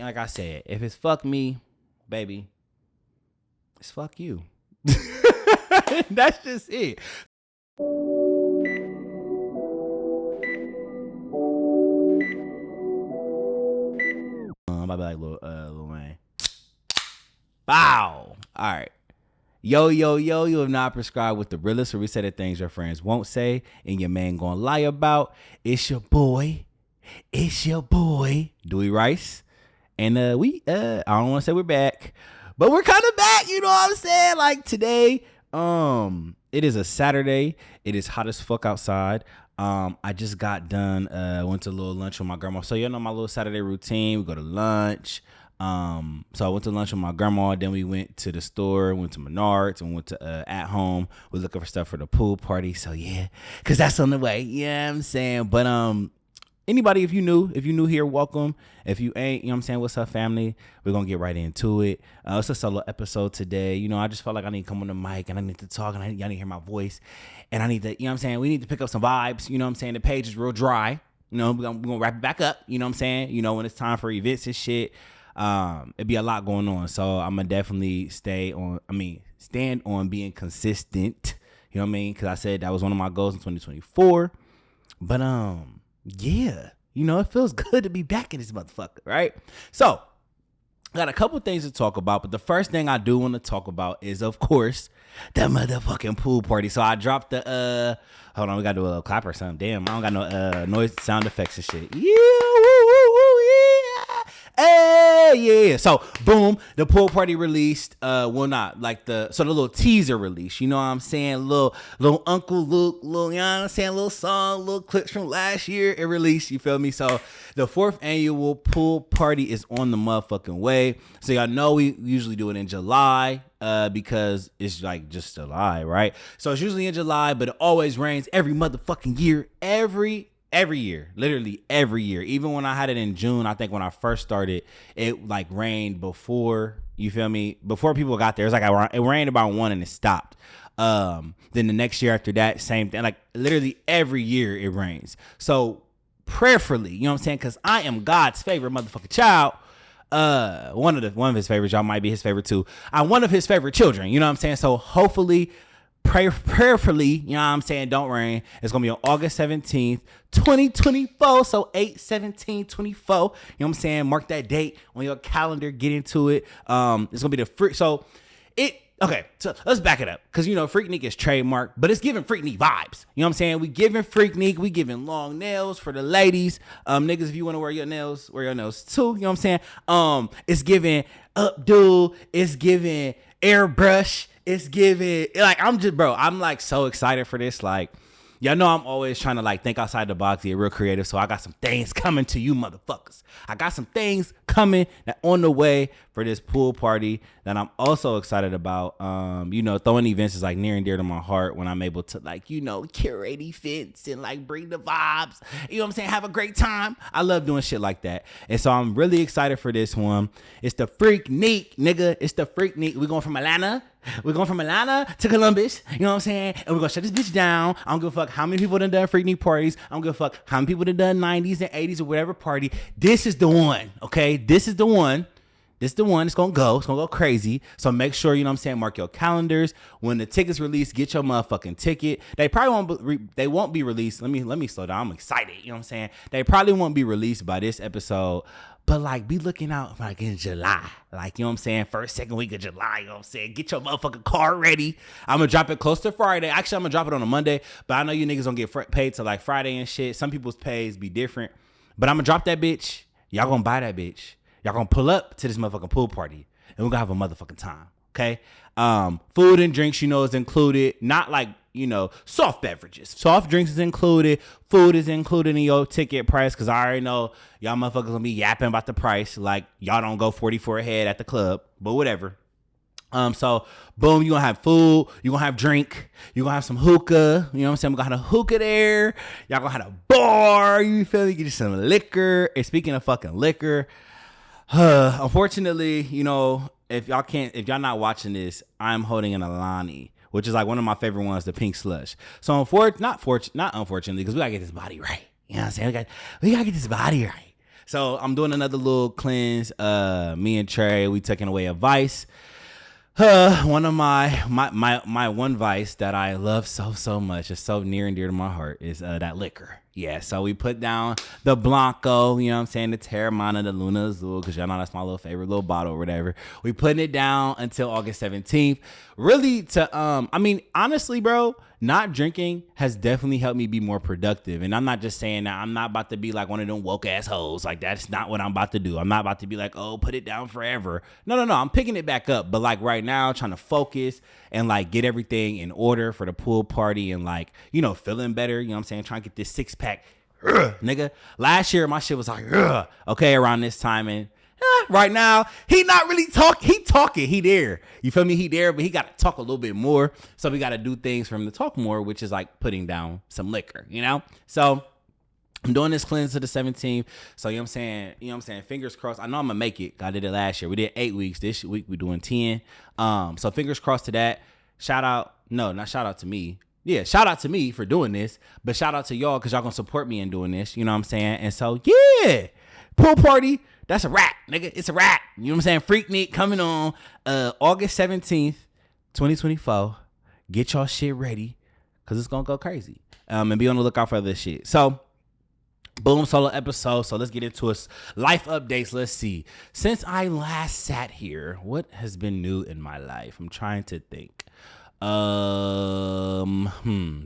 like I said, if it's fuck me, baby, it's fuck you. That's just it. I'll be like Lil Wayne. Bow. All right. Yo, you have not prescribed with the realest, where we say the things your friends won't say and your man gonna lie about. It's your boy, Dewey Rice. And I don't want to say we're back, but we're kind of back, you know what I'm saying? Like today, it is a Saturday. It is hot as fuck outside. I just got done, went to a little lunch with my grandma. So you know my little Saturday routine, we go to lunch. So I went to lunch with my grandma, then we went to the store, went to Menards, and went to At Home. We're looking for stuff for the pool party. So yeah, cause that's on the way. Yeah, I'm saying. But anybody, if you new here, welcome. If you ain't, you know what I'm saying, what's up, family? We're gonna get right into it. It's a solo episode today. You know, I just felt like I need to come on the mic and I need to talk and y'all need to hear my voice. And I need to, you know what I'm saying, we need to pick up some vibes. You know what I'm saying? The page is real dry. You know, we're gonna wrap it back up. You know what I'm saying? You know, when it's time for events and shit. It'd be a lot going on. So I'm gonna definitely stand on being consistent. You know what I mean? Cause I said that was one of my goals in 2024. But yeah, you know, it feels good to be back in this motherfucker, right? So I got a couple things to talk about, but the first thing I do want to talk about is, of course, the motherfucking pool party. So I dropped the hold on, we gotta do a little clap or something. Damn, I don't got no noise sound effects and shit. Yeah, woo, woo, woo, yeah. Hey, yeah. So boom, the pool party released. The little teaser release. You know what I'm saying? Little Uncle Luke, you know what I'm saying? Little song, little clips from last year. It released. You feel me? So the 4th annual pool party is on the motherfucking way. So y'all know we usually do it in July. Because it's like just July, right? So it's usually in July, but it always rains every motherfucking year. Every year, literally every year. Even when I had it in June, I think when I first started, it like rained before, you feel me? Before people got there, it's like it rained about 1 and it stopped. Then the next year after that, same thing. Like literally every year it rains. So prayerfully, you know what I'm saying? Because I am God's favorite motherfucking child. One of his favorites, y'all might be his favorite too. I'm one of his favorite children, you know what I'm saying? So hopefully, prayerfully, you know what I'm saying, don't rain. It's gonna be on August 17th, 2024. So 8/17/24. You know what I'm saying? Mark that date on your calendar. Get into it. It's gonna be the free. So let's back it up. Cause you know, Freaknik is trademarked, but it's giving Freaknik vibes. You know what I'm saying? We giving Freaknik, we giving long nails for the ladies. Niggas, if you want to wear your nails too. You know what I'm saying? It's giving updo, it's giving airbrush, it's giving I'm like so excited for this. Like, y'all know I'm always trying to like think outside the box, get real creative. So I got some things coming to you motherfuckers. I got some things coming that on the way for this pool party that I'm also excited about. You know, throwing events is like near and dear to my heart when I'm able to like, you know, curate events and like bring the vibes, you know what I'm saying? Have a great time. I love doing shit like that. And so I'm really excited for this one. It's the Freaknik, nigga. It's the Freaknik. We're going from Atlanta to Columbus, you know what I'm saying? And we're gonna shut this bitch down. I don't give a fuck how many people done Freaknik parties. I don't give a fuck how many people done 90s and 80s or whatever party. This is the one, okay? This is the one. It's gonna go crazy. So make sure, you know what I'm saying, mark your calendars. When the tickets release, get your motherfucking ticket. They probably won't be released. Let me slow down. I'm excited, you know what I'm saying? They probably won't be released by this episode. But like, be looking out like in July. Like, you know what I'm saying? First, second week of July, you know what I'm saying? Get your motherfucking car ready. I'm gonna drop it close to Friday. Actually, I'm gonna drop it on a Monday. But I know you niggas don't get paid till like Friday and shit. Some people's pays be different. But I'm gonna drop that bitch. Y'all gonna buy that bitch. Y'all gonna pull up to this motherfucking pool party. And we're gonna have a motherfucking time. Okay? Food and drinks, you know, is included. Not like, you know, soft beverages. Soft drinks is included. Food is included in your ticket price. Cause I already know y'all motherfuckers gonna be yapping about the price. Like y'all don't go 44 a head at the club, but whatever. So boom, you gonna have food, you gonna have drink, you gonna have some hookah, you know what I'm saying? We're gonna have a hookah there. Y'all gonna have a bar, you feel me? Get you some liquor. And speaking of fucking liquor, unfortunately, you know, if y'all not watching this, I'm holding an Alani, which is like one of my favorite ones, the pink slush. So not unfortunately, because we gotta get this body right. You know what I'm saying? We gotta get this body right. So I'm doing another little cleanse. Me and Trey, we taking away a vice. One of my one vice that I love so much, is so near and dear to my heart, is that liquor. Yeah, so we put down the Blanco, you know what I'm saying, the Terramana, the Luna Azul, because y'all know that's my little favorite little bottle or whatever. We putting it down until August 17th. Really honestly, bro, not drinking has definitely helped me be more productive. And I'm not just saying that. I'm not about to be like one of them woke ass hoes. Like, that's not what I'm about to do. I'm not about to be like, oh, put it down forever. No. I'm picking it back up. But like right now, trying to focus and like get everything in order for the pool party and like, you know, feeling better. You know what I'm saying? Trying to get this 6-pack. Nigga, last year my shit was like, okay, around this time. And right now, he not really talking. He there. You feel me? He there, but he got to talk a little bit more. So we got to do things for him to talk more, which is like putting down some liquor, you know? So I'm doing this cleanse to the 17th. So, you know what I'm saying? Fingers crossed. I know I'm going to make it. I did it last year. We did 8 weeks. This week we're doing 10. So fingers crossed to that. Not shout out to me. Yeah, shout out to me for doing this, but shout out to y'all because y'all gonna support me in doing this. You know what I'm saying? And so, yeah, pool party, that's a wrap, nigga. It's a wrap. You know what I'm saying? Freaknik coming on August 17th, 2024. Get y'all shit ready because it's gonna go crazy. And be on the lookout for this shit. So, boom, solo episode. So let's get into it. Life updates. Let's see. Since I last sat here, what has been new in my life? I'm trying to think.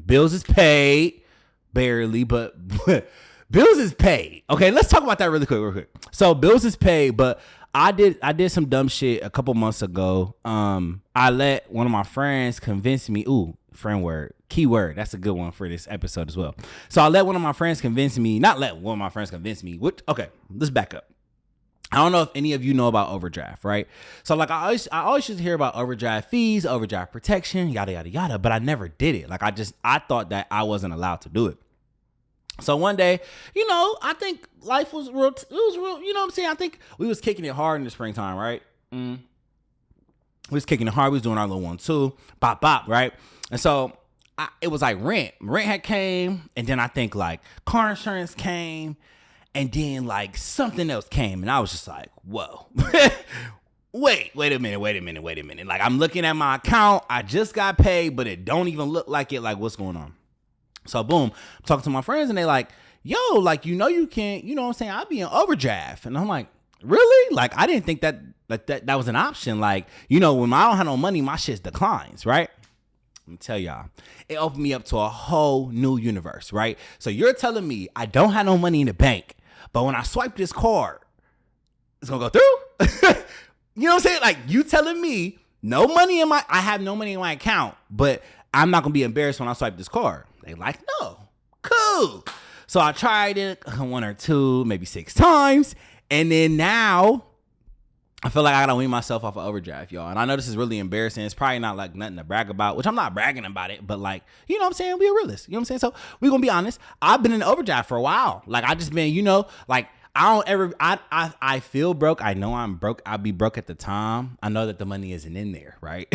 Bills is paid, barely, but bills is paid. Okay, let's talk about that real quick. So bills is paid, but I did some dumb shit a couple months ago. I let one of my friends convince me. Friend word, keyword. That's a good one for this episode as well. So I let one of my friends convince me. Okay, let's back up. I don't know if any of you know about overdraft, right? So like I always used to hear about overdraft fees, overdraft protection, yada, yada, yada, but I never did it. Like I thought that I wasn't allowed to do it. So one day, you know, I think life was real, it was real, you know what I'm saying? I think we was kicking it hard in the springtime, right? We was kicking it hard. We was doing our little 1-2, bop, right? And so it was like rent had came, and then I think like car insurance came, and then like something else came, and I was just like, whoa, wait a minute. Like I'm looking at my account, I just got paid, but it don't even look like it. Like what's going on? So boom, I'm talking to my friends, and they like, yo, like you can't, you know what I'm saying? I'll be in overdraft, and I'm like, really? Like I didn't think that was an option. Like you know, when I don't have no money, my shit declines, right? Let me tell y'all, it opened me up to a whole new universe, right? So you're telling me I don't have no money in the bank, but when I swipe this card, it's gonna go through? You know what I'm saying? Like you telling me I have no money in my account, but I'm not gonna be embarrassed when I swipe this card. They like, no, cool. So I tried it 1 or 2, maybe 6 times. And then now I feel like I gotta wean myself off of overdraft, y'all. And I know this is really embarrassing. It's probably not like nothing to brag about, which I'm not bragging about it, but like, you know what I'm saying? Be a realist. You know what I'm saying? So we're gonna be honest. I've been in overdraft for a while. Like I just been, you know, like I feel broke. I know I'm broke. I'll be broke at the time. I know that the money isn't in there, right?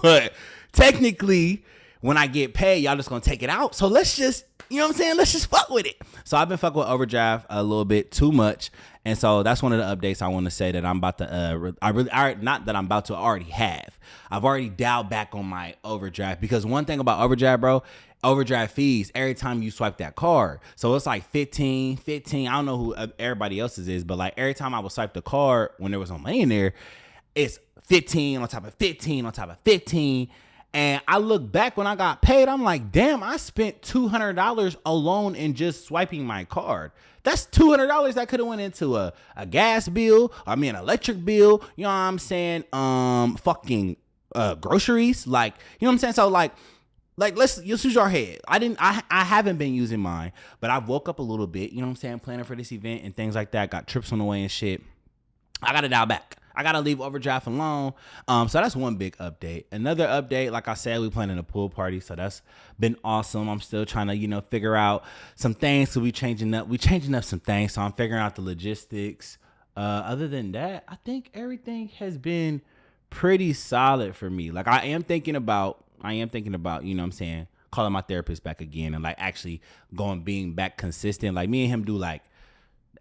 But technically, when I get paid, y'all just gonna take it out. So let's just, you know what I'm saying? Let's just fuck with it. So I've been fucking with overdraft a little bit too much. And so that's one of the updates I want to say that I'm about to, I already have. I've already dialed back on my overdraft because one thing about overdraft, bro, overdraft fees every time you swipe that card. So it's like 15. I don't know who everybody else's is, but like every time I would swipe the card when there was no money in there, it's 15 on top of 15 on top of 15. And I look back when I got paid, I'm like, damn, I spent $200 alone in just swiping my card. That's $200 that could have went into a gas bill, an electric bill, you know what I'm saying? Fucking groceries, like, you know what I'm saying? So like let's use your head. I haven't been using mine, but I woke up a little bit, you know what I'm saying, planning for this event and things like that, got trips on the way and shit. I got to dial back. I got to leave overdraft alone. So that's one big update. Another update, like I said, we planning a pool party. So that's been awesome. I'm still trying to, you know, figure out some things. So we changing up some things. So I'm figuring out the logistics. Other than that, I think everything has been pretty solid for me. Like I am thinking about, you know what I'm saying, calling my therapist back again and like actually being back consistent. Like me and him do like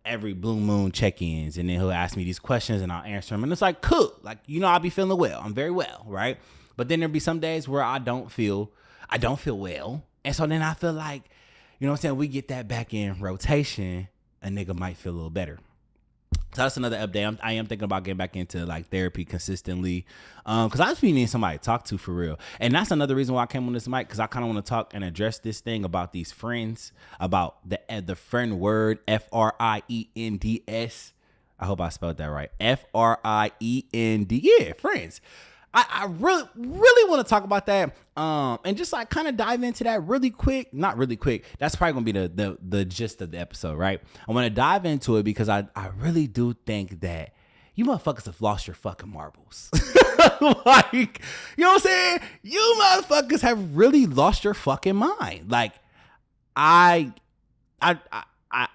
every blue moon check-ins, and then he'll ask me these questions and I'll answer them. And it's like, cool. Like, I'll be feeling well. I'm very well, right? But then there'll be some days where I don't feel well. And so then I feel like, we get that back in rotation, a nigga might feel a little better. So that's another update. I am thinking about getting back into like therapy consistently, because I just be needing somebody to talk to for real. And that's another reason why I came on this mic, because I kind of want to talk and address this thing about these friends, about the friend word, FRIENDS. I hope I spelled that right. FRIEND. Yeah, friends. I really, really want to talk about that, and just like kind of dive into that really quick. Not really quick. That's probably gonna be the gist of the episode, right? I want to dive into it because I really do think that you motherfuckers have lost your fucking marbles. Like, you know what I'm saying? You motherfuckers have really lost your fucking mind. Like, I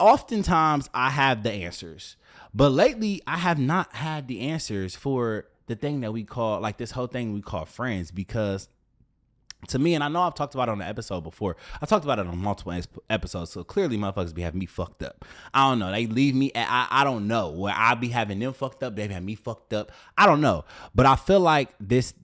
oftentimes I have the answers, but lately I have not had the answers for the thing that we call, like, this whole thing we call friends. Because to me, and I know I've talked about it on the episode before, I talked about it on multiple episodes, so clearly motherfuckers be having me fucked up. I don't know, they leave me I don't know where I be having them fucked up, they have me fucked up, I don't know. But I feel like this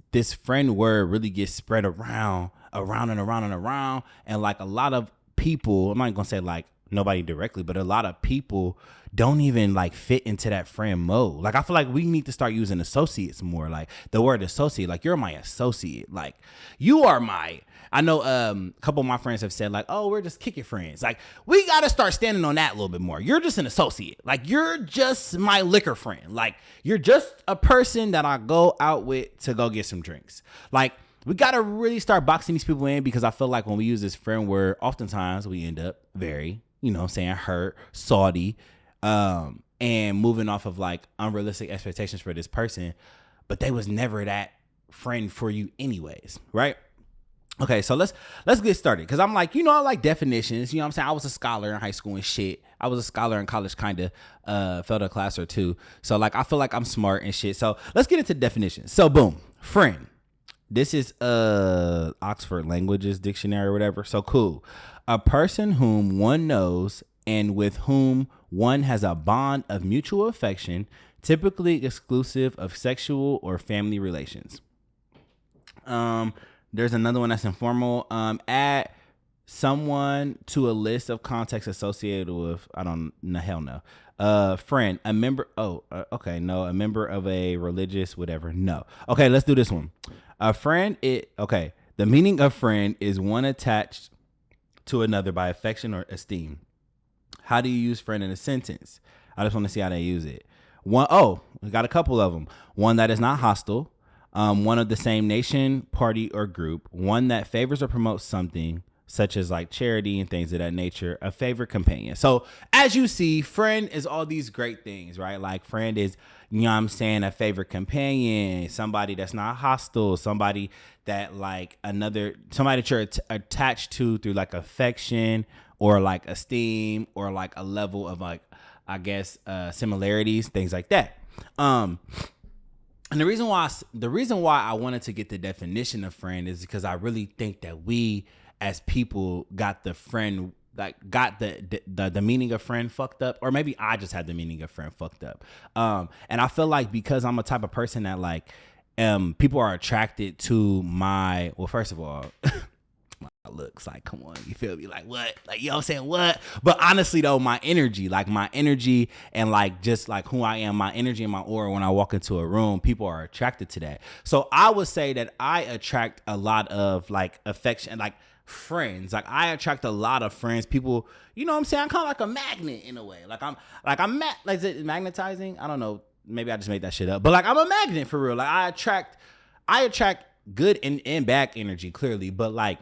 friend word really gets spread around and around, and like a lot of people, I'm not gonna say like nobody directly, but a lot of people don't even like fit into that friend mode. Like, I feel like we need to start using associates more. Like, the word associate, like, you're my associate. Like, you are my, I know a couple of my friends have said like, oh, we're just kicking friends. Like, we got to start standing on that a little bit more. You're just an associate. Like, you're just my liquor friend. Like, you're just a person that I go out with to go get some drinks. Like, we got to really start boxing these people in, because I feel like when we use this friend word, oftentimes we end up very, hurt, salty, and moving off of like unrealistic expectations for this person, but they was never that friend for you anyways, right? Okay, so let's get started, because I'm like, I like definitions. You know what I'm saying? I was a scholar in high school and shit. I was a scholar in college, kind of, failed a class or two. So like, I feel like I'm smart and shit. So let's get into definitions. So boom, friend. This is Oxford Languages Dictionary or whatever. So cool. A person whom one knows and with whom one has a bond of mutual affection, typically exclusive of sexual or family relations. There's another one that's informal. Add someone to a list of contexts associated with, I don't know, hell no. Friend, a member. Okay, no, a member of a religious, whatever. No. Okay, let's do this one. A friend. The meaning of friend is one attached to another by affection or esteem. How do you use friend in a sentence? I just want to see how they use it. We got a couple of them. One that is not hostile. One of the same nation, party, or group. One that favors or promotes something, such as like charity and things of that nature. A favorite companion. So as you see, friend is all these great things, right? Like, friend is, a favorite companion, somebody that's not hostile, somebody that like somebody that you're attached to through like affection or like esteem or like a level of like, I guess, similarities, things like that. And the reason why I wanted to get the definition of friend is because I really think that we as people got the friend, like, got the meaning of friend fucked up, or maybe I just had the meaning of friend fucked up. And I feel like because I'm a type of person that like, people are attracted to my, well, first of all, my looks, like, come on, you feel me? Like, what? Like, you know what I'm saying? What? But honestly though, my energy and like, just like who I am, my energy and my aura when I walk into a room, people are attracted to that. So I would say that I attract a lot of like affection, like friends. Like, I attract a lot of friends, people, you know what I'm saying? I'm kind of like a magnet in a way. Like, is it magnetizing? I don't know. Maybe I just made that shit up, but like, I'm a magnet for real. Like, I attract good and bad energy, clearly. But like,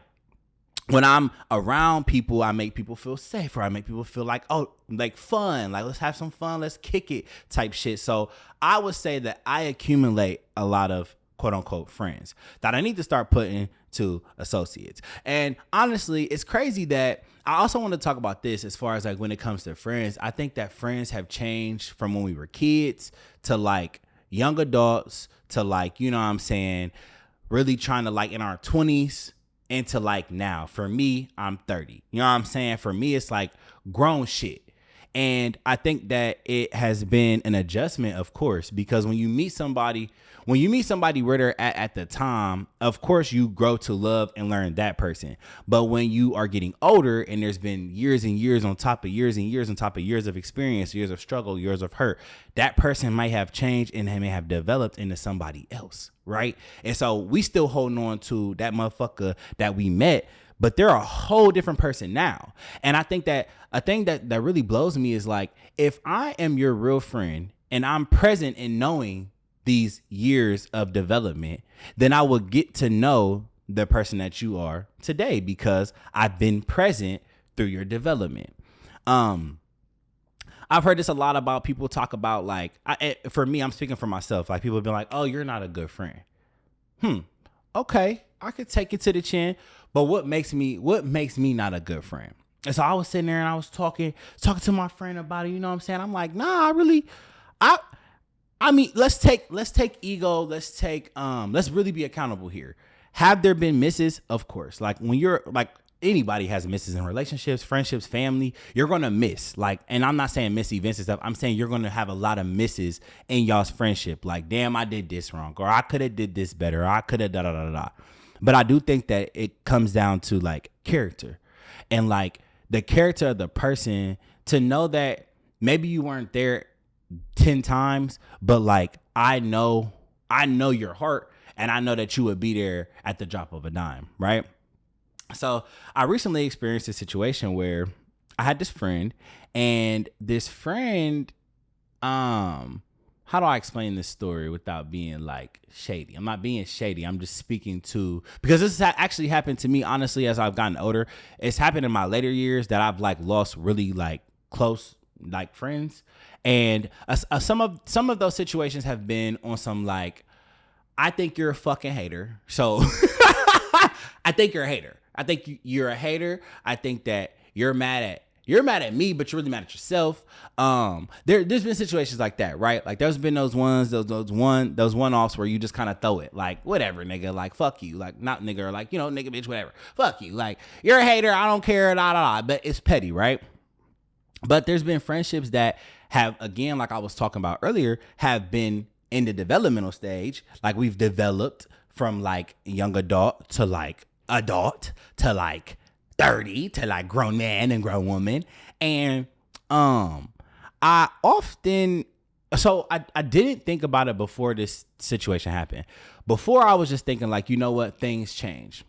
when I'm around people, I make people feel safe, or I make people feel like, oh, like fun, like let's have some fun, let's kick it type shit. So I would say that I accumulate a lot of quote unquote friends that I need to start putting to associates. And honestly, it's crazy that I also want to talk about this as far as like when it comes to friends. I think that friends have changed from when we were kids to like young adults to like, you know what I'm saying, really trying to like in our 20s into like now. For me, I'm 30. You know what I'm saying? For me, it's like grown shit. And I think that it has been an adjustment, of course, because when you meet somebody where they're at the time, of course you grow to love and learn that person. But when you are getting older and there's been years and years on top of years and years on top of years of experience, years of struggle, years of hurt, that person might have changed and they may have developed into somebody else, right? And so we still holding on to that motherfucker that we met, but they're a whole different person now. And I think that a thing that really blows me is like, if I am your real friend and I'm present in knowing these years of development, then I will get to know the person that you are today because I've been present through your development. I've heard this a lot about people talk about like, for me, I'm speaking for myself. Like people have been like, oh, you're not a good friend. Okay, I could take it to the chin, but what makes me not a good friend? And so I was sitting there and I was talking to my friend about it. You know what I'm saying? I'm like, nah, I mean, let's take ego. Let's really be accountable here. Have there been misses? Of course. Like when you're like anybody has misses in relationships, friendships, family, you're going to miss. Like, and I'm not saying miss events and stuff. I'm saying you're going to have a lot of misses in y'all's friendship. Like, damn, I did this wrong, or I could have did this better, or I could have da. But I do think that it comes down to like character and like the character of the person to know that maybe you weren't there 10 times, but like I know your heart and I know that you would be there at the drop of a dime, right? So I recently experienced a situation where I had this friend and this friend, how do I explain this story without being like shady? I'm not being shady. I'm just speaking to, because this has actually happened to me, honestly, as I've gotten older. It's happened in my later years that I've like lost really like close like friends. And some of those situations have been on some like, I think you're a fucking hater. So I think you're a hater. I think you're a hater. I think that you're mad at me, but you're really mad at yourself. There's been situations like that, right? Like there's been those one-offs where you just kind of throw it like, whatever, nigga, like fuck you, like not nigga, or like, you know, nigga, bitch, whatever, fuck you, like you're a hater, I don't care, but it's petty, right? But there's been friendships that have, again, like I was talking about earlier, have been in the developmental stage. Like we've developed from like young adult to like adult to like 30 to like grown man and grown woman. And I didn't think about it before this situation happened. Before I was just thinking like, you know what, things change.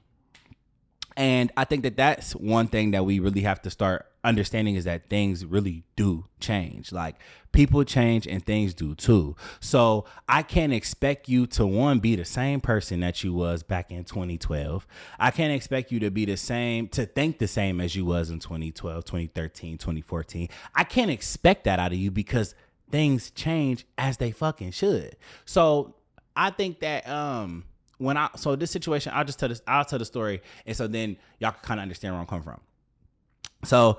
And I think that that's one thing that we really have to start understanding is that things really do change. Like people change and things do too. So I can't expect you to one, be the same person that you was back in 2012. I can't expect you to be the same, to think the same as you was in 2012, 2013, 2014. I can't expect that out of you because things change as they fucking should. So I think that, so this situation, I'll tell the story. And so then y'all can kind of understand where I'm coming from. So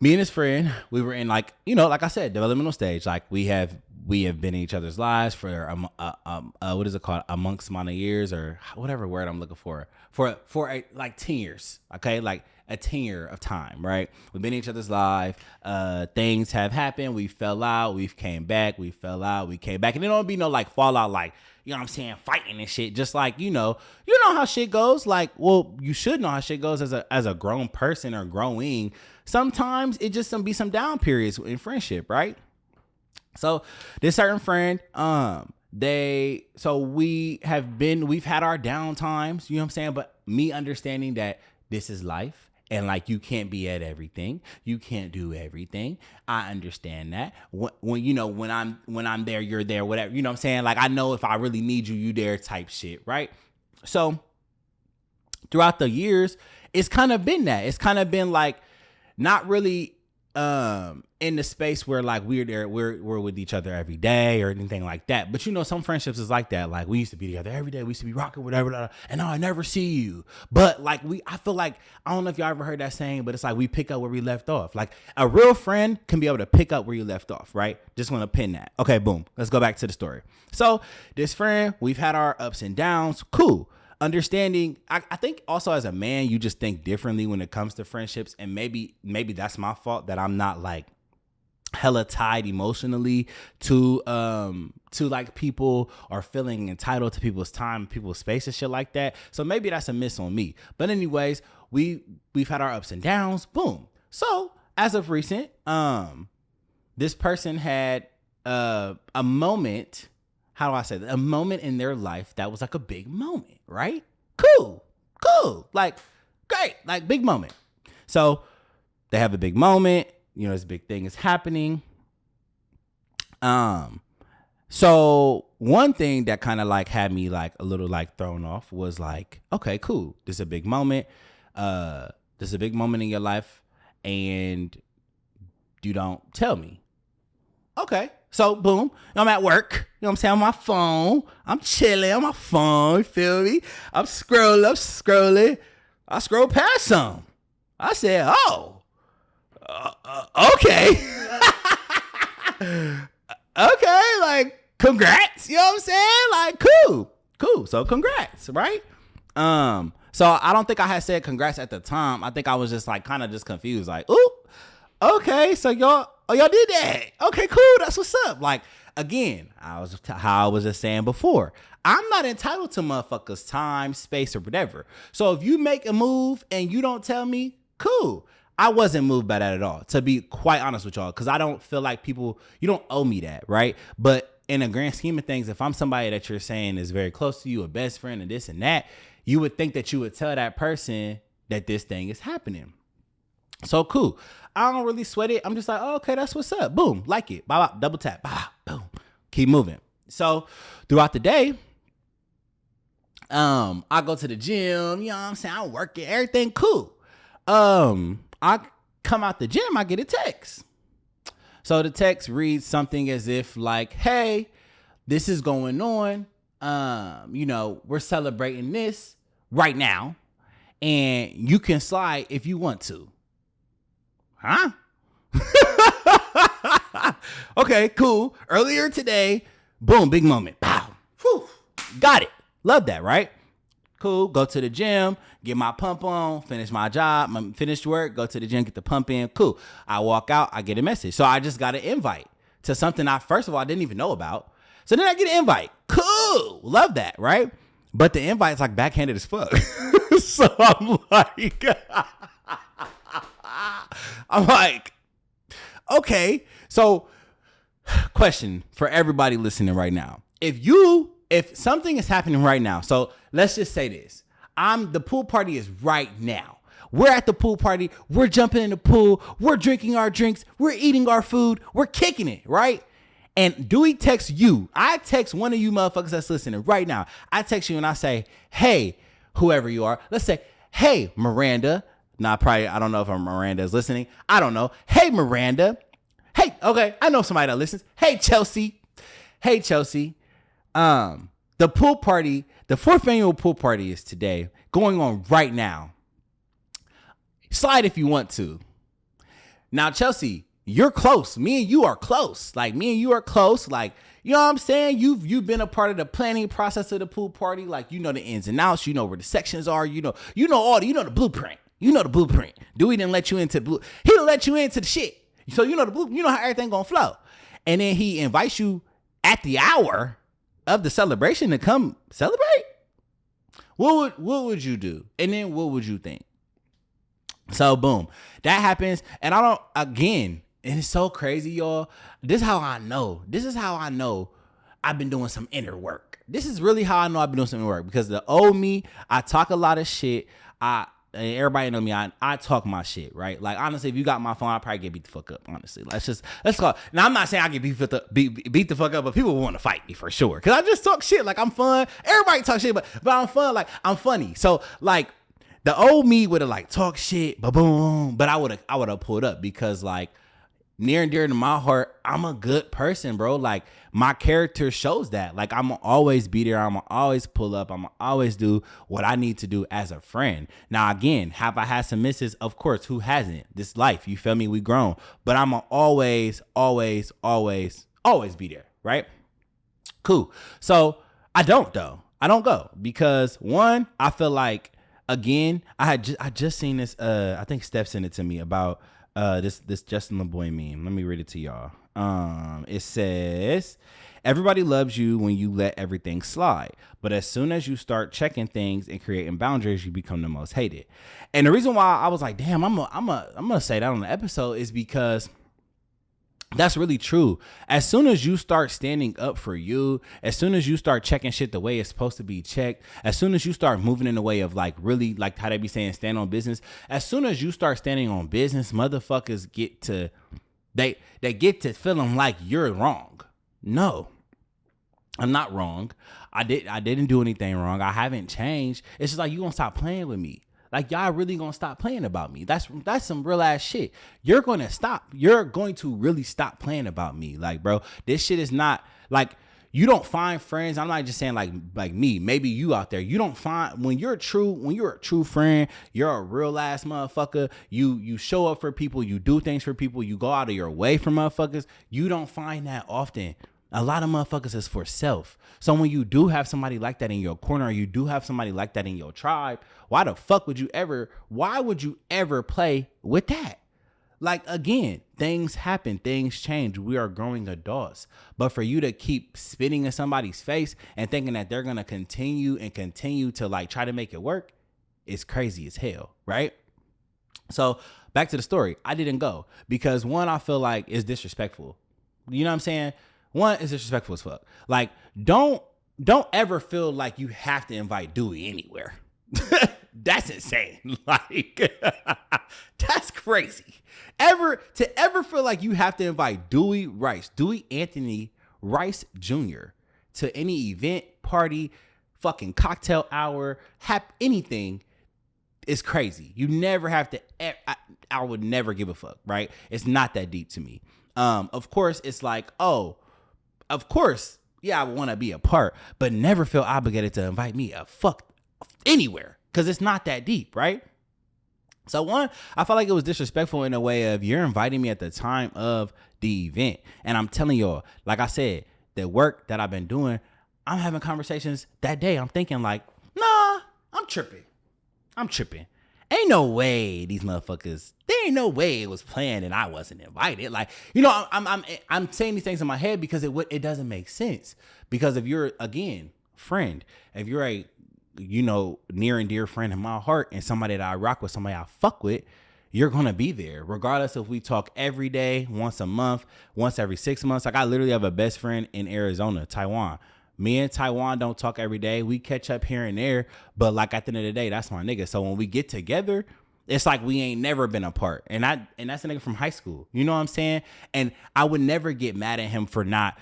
me and his friend, we were in like, you know, like I said, developmental stage. Like we have been in each other's lives for, what is it called? Amongst amount of years or whatever word I'm looking for like 10 years. Okay. Like a tenure of time, right? We've been in each other's life. Things have happened. We fell out. We've came back. We fell out. We came back. And there don't be no like fallout, like, you know what I'm saying, fighting and shit. Just like, you know how shit goes. Like, well, you should know how shit goes as a grown person or growing. Sometimes it just be some down periods in friendship, right? So this certain friend, we've had our down times, you know what I'm saying? But me understanding that this is life. And like, you can't be at everything. You can't do everything. I understand that. When I'm there, you're there, whatever, you know what I'm saying? Like, I know if I really need you, you there type shit. Right. So throughout the years, it's kind of been that. It's kind of been like, not really, in the space where like we're with each other every day or anything like that. But you know, some friendships is like that. Like we used to be together every day. We used to be rocking whatever, and now I never see you. But like I feel like, I don't know if y'all ever heard that saying, but it's like we pick up where we left off. Like a real friend can be able to pick up where you left off, right? Just want to pin that. Okay, boom. Let's go back to the story. So this friend, we've had our ups and downs. Cool. Understanding, I think also as a man, you just think differently when it comes to friendships. And maybe that's my fault that I'm not like hella tied emotionally to like people, or feeling entitled to people's time, people's space and shit like that. So maybe that's a miss on me. But anyways, we've had our ups and downs. Boom. So as of recent, this person had a moment. How do I say that? A moment in their life that was like a big moment, right? Cool, like great, like big moment. So they have a big moment. You know, this big thing is happening. So one thing that kind of like had me like a little like thrown off was like, okay, cool. This is a big moment. This is a big moment in your life, and you don't tell me. Okay. So boom, I'm at work. You know what I'm saying? On my phone. I'm chilling on my phone. You feel me? I'm scrolling. I scroll past some. I said, oh. Okay. Okay, like congrats. You know what I'm saying? Like cool. So congrats, right? So I don't think I had said congrats at the time. I think I was just like kind of just confused, like, ooh, okay, so y'all did that. Okay, cool. That's what's up. Like again, how I was just saying before. I'm not entitled to motherfuckers' time, space, or whatever. So if you make a move and you don't tell me, cool. I wasn't moved by that at all, to be quite honest with y'all, because I don't feel like you don't owe me that, right? But in a grand scheme of things, if I'm somebody that you're saying is very close to you, a best friend, and this and that, you would think that you would tell that person that this thing is happening. So cool. I don't really sweat it. I'm just like, oh, okay, that's what's up. Boom, like it. Bye, bye, double tap. Bye, boom. Keep moving. So throughout the day, I go to the gym. You know what I'm saying? I'm working. Everything cool. I come out the gym, I get a text. So the text reads something as if like, hey, this is going on. You know, we're celebrating this right now, and you can slide if you want to. Huh? Okay, cool. Earlier today, boom, big moment. Pow. Whew. Got it. Love that, right? Cool. Go to the gym, get my pump on, finish my job, finish work, go to the gym, get the pump in. Cool. I walk out, I get a message. So I just got an invite to something I, first of all, I didn't even know about. So then I get an invite. Cool. Love that, right? But the invite's like backhanded as fuck. So I'm like, okay. So question for everybody listening right now. If something is happening right now, so let's just say this. The pool party is right now. We're at the pool party. We're jumping in the pool. We're drinking our drinks. We're eating our food. We're kicking it, right? And Dewey texts you. I text one of you motherfuckers that's listening right now. I text you and I say, hey, whoever you are. Let's say, hey, Miranda. I don't know if Miranda is listening. I don't know. Hey, Miranda. Hey, okay. I know somebody that listens. Hey, Chelsea. Hey, Chelsea. The pool party, the 4th annual pool party is today, going on right now. Slide if you want to. Now, Chelsea, you're close. Me and you are close. Like, you know what I'm saying? You've been a part of the planning process of the pool party. Like, you know the ins and outs. You know where the sections are. You know the blueprint. You know the blueprint. Dewey didn't let you into he didn't let you into the shit. So you know you know how everything gonna flow. And then he invites you at the hour of the celebration to come celebrate. What would you do? And then what would you think? So boom, that happens. And and it's so crazy, y'all. This is how I know I've been doing some inner work. This is really how I know I've been doing some inner work, because the old me, I talk a lot of shit. And everybody know me. I talk my shit, right? Like, honestly, if you got my phone, I'd probably get beat the fuck up. Honestly, let's go. Now, I'm not saying I get beat the fuck up, but people want to fight me for sure, because I just talk shit. Like, I'm fun. Everybody talk shit, but I'm fun. Like, I'm funny. So, like, the old me would have like talked shit, boom, but I would have pulled up, because like, near and dear to my heart, I'm a good person, bro. Like, my character shows that. Like, I'm always be there. I'm always pull up. I'm always do what I need to do as a friend. Now, again, have I had some misses? Of course. Who hasn't? This life, you feel me? We grown. But I'm always be there, right? Cool. So I don't go, because one, I feel like, again, I just seen this. I think Steph sent it to me about This Justin LeBoy meme. Let me read it to y'all. It says, everybody loves you when you let everything slide, but as soon as you start checking things and creating boundaries, you become the most hated. And the reason why I was like, damn, I'm gonna say that on the episode is because that's really true. As soon as you start standing up for you, as soon as you start checking shit the way it's supposed to be checked, as soon as you start moving in the way of like really like how they be saying stand on business, as soon as you start standing on business, motherfuckers get to they get to feeling like you're wrong. No, I'm not wrong. I didn't do anything wrong. I haven't changed. It's just like, you gonna stop playing with me. Like, y'all really gonna stop playing about me. That's some real ass shit. You're going to really stop playing about me. Like, bro, this shit is not like, you don't find friends. I'm not just saying like me, maybe you out there, you don't find, when you're a true friend, you're a real ass motherfucker. You show up for people, you do things for people, you go out of your way for motherfuckers. You don't find that often. A lot of motherfuckers is for self. So when you do have somebody like that in your corner, or you do have somebody like that in your tribe, why would you ever play with that? Like, again, things happen, things change. We are growing adults. But for you to keep spitting in somebody's face and thinking that they're going to continue to like try to make it work, is crazy as hell, right? So back to the story. I didn't go because, one, I feel like it's disrespectful. You know what I'm saying? One, it's disrespectful as fuck. Like, don't ever feel like you have to invite Dewey anywhere. That's insane. Like, that's crazy. Ever feel like you have to invite Dewey Anthony Rice Jr. to any event, party, fucking cocktail hour, anything, is crazy. You never have to. I would never give a fuck, right? It's not that deep to me. Of course, it's like, oh, of course, yeah, I want to be a part, but never feel obligated to invite me a fuck anywhere, because it's not that deep, right? So one, I felt like it was disrespectful in a way of, you're inviting me at the time of the event. And I'm telling y'all, like I said, the work that I've been doing, I'm having conversations that day. I'm thinking like, nah, I'm tripping. Ain't no way these motherfuckers, there ain't no way it was planned and I wasn't invited. Like, you know, I'm saying these things in my head because it doesn't make sense. Because if you're, again, friend, if you're a, you know, near and dear friend in my heart and somebody that I rock with, somebody I fuck with, you're going to be there regardless if we talk every day, once a month, once every 6 months. Like, I literally have a best friend in Arizona, Taiwan. Me and Taiwan don't talk every day. We catch up here and there, but like at the end of the day, that's my nigga. So when we get together, it's like we ain't never been apart. And that's a nigga from high school. You know what I'm saying? And I would never get mad at him for not,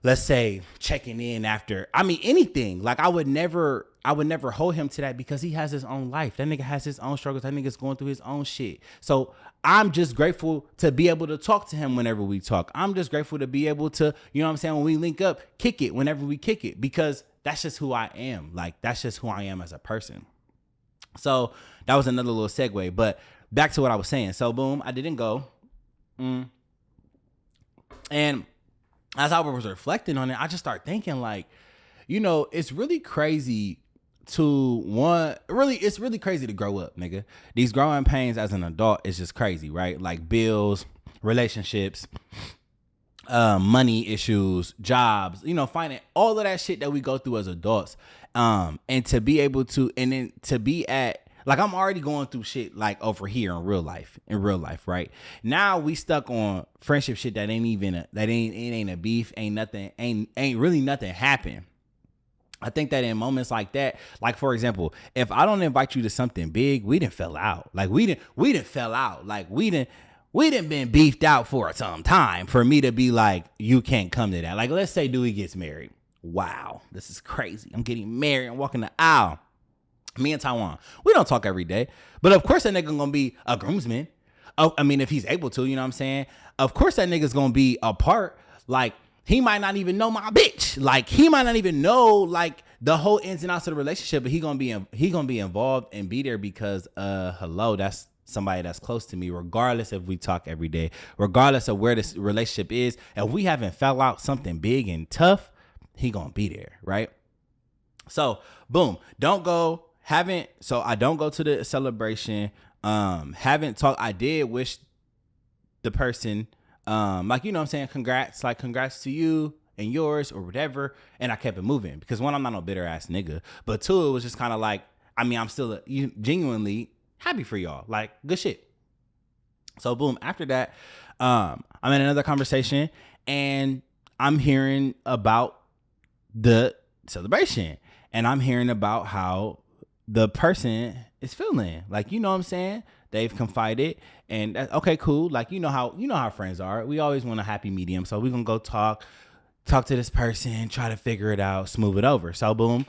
let's say, checking in after, I mean, anything. Like, I would never hold him to that because he has his own life. That nigga has his own struggles. That nigga's going through his own shit. So I'm just grateful to be able to talk to him whenever we talk. I'm just grateful to be able to, you know what I'm saying, when we link up, kick it whenever we kick it, because that's just who I am. Like, that's just who I am as a person. So that was another little segue, but back to what I was saying. So boom, I didn't go. And as I was reflecting on it, I just started thinking like, you know, it's really crazy it's really crazy to grow up, nigga. These growing pains as an adult is just crazy, right? Like bills, relationships, money issues, jobs, you know, finding all of that shit that we go through as adults. And to be able to, and then to be at, like, I'm already going through shit like over here in real life, right? Now we stuck on friendship shit that ain't a beef, ain't really nothing happened. I think that in moments like that, like, for example, if I don't invite you to something big, we didn't fell out. Like, we didn't fell out. Like, we didn't been beefed out for some time for me to be like, you can't come to that. Like, let's say Dewey gets married. Wow, this is crazy. I'm getting married. I'm walking the aisle. Me and Taiwan, we don't talk every day. But of course that nigga gonna be a groomsman. Oh, I mean, if he's able to, you know what I'm saying? Of course that nigga's gonna be a part. Like, he might not even know my bitch. Like, he might not even know like the whole ins and outs of the relationship, but he gonna be involved and be there because hello, that's somebody that's close to me, regardless if we talk every day, regardless of where this relationship is. If we haven't fell out something big and tough, he gonna be there, right? So boom, I don't go to the celebration. Haven't talked. I did wish the person, like, you know what I'm saying? Congrats to you and yours or whatever. And I kept it moving because one, I'm not no bitter ass nigga, but two, it was just kind of like, I mean, I'm still genuinely happy for y'all. Like, good shit. So boom, after that, I'm in another conversation and I'm hearing about the celebration and I'm hearing about how the person is feeling. Like, you know what I'm saying? They've confided and okay, cool. Like, you know how friends are. We always want a happy medium. So we're going to go talk to this person, try to figure it out, smooth it over. So boom,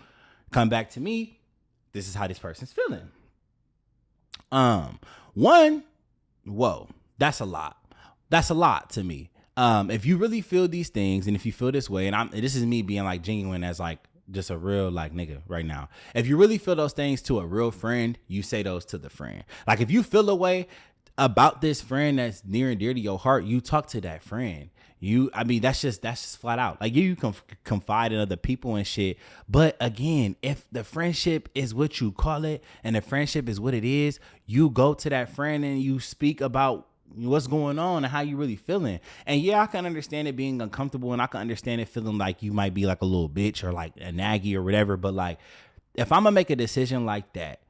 come back to me. This is how this person's feeling. One, whoa, that's a lot. That's a lot to me. If you really feel these things and if you feel this way, and this is me being like genuine as like just a real like nigga right now. If you really feel those things to a real friend, you say those to the friend. Like if you feel a way about this friend that's near and dear to your heart, you talk to that friend. That's just flat out. Like you can confide in other people and shit. But again, if the friendship is what you call it and the friendship is what it is, you go to that friend and you speak about what's going on and how you really feeling. And yeah, I can understand it being uncomfortable and I can understand it feeling like you might be like a little bitch or like a naggy or whatever. But like, if I'm gonna make a decision like that,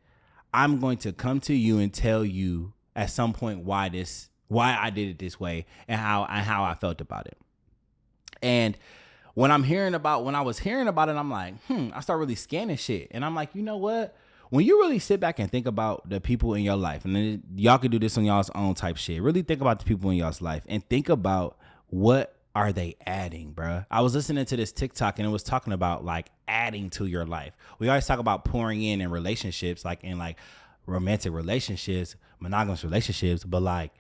I'm going to come to you and tell you at some point why I did it this way and how I felt about it. And when I was hearing about it, I'm like, I start really scanning shit. And I'm like, you know what? When you really sit back and think about the people in your life, and then y'all can do this on y'all's own type shit, really think about the people in y'all's life and think about what are they adding, bruh? I was listening to this TikTok and it was talking about like adding to your life. We always talk about pouring in relationships, like in like romantic relationships, monogamous relationships, but like,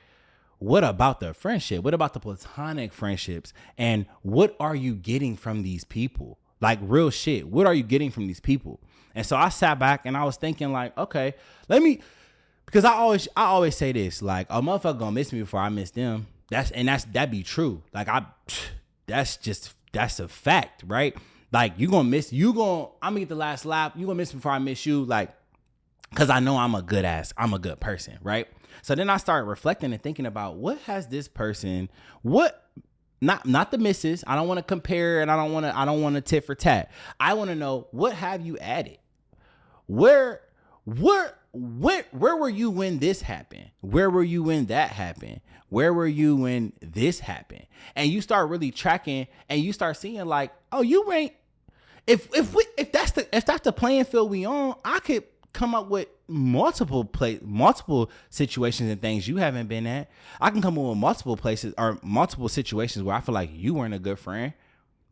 what about the friendship? What about the platonic friendships? And what are you getting from these people? Like real shit. What are you getting from these people? And so I sat back and I was thinking like, okay, because I always say this, like a motherfucker gonna miss me before I miss them. That be true. Like that's a fact, right? Like I'm gonna get the last lap. You gonna miss me before I miss you. Like, cause I know I'm a good person, right? So then I started reflecting and thinking about what has this person, not the misses. I don't want to compare and I don't want to tit for tat. I want to know, what have you added? Where were you when this happened? Where were you when that happened? Where were you when this happened? And you start really tracking and you start seeing like, oh, you ain't, if that's the playing field we on, I could come up with multiple situations and things you haven't been at. I can come up with multiple places or multiple situations where I feel like you weren't a good friend.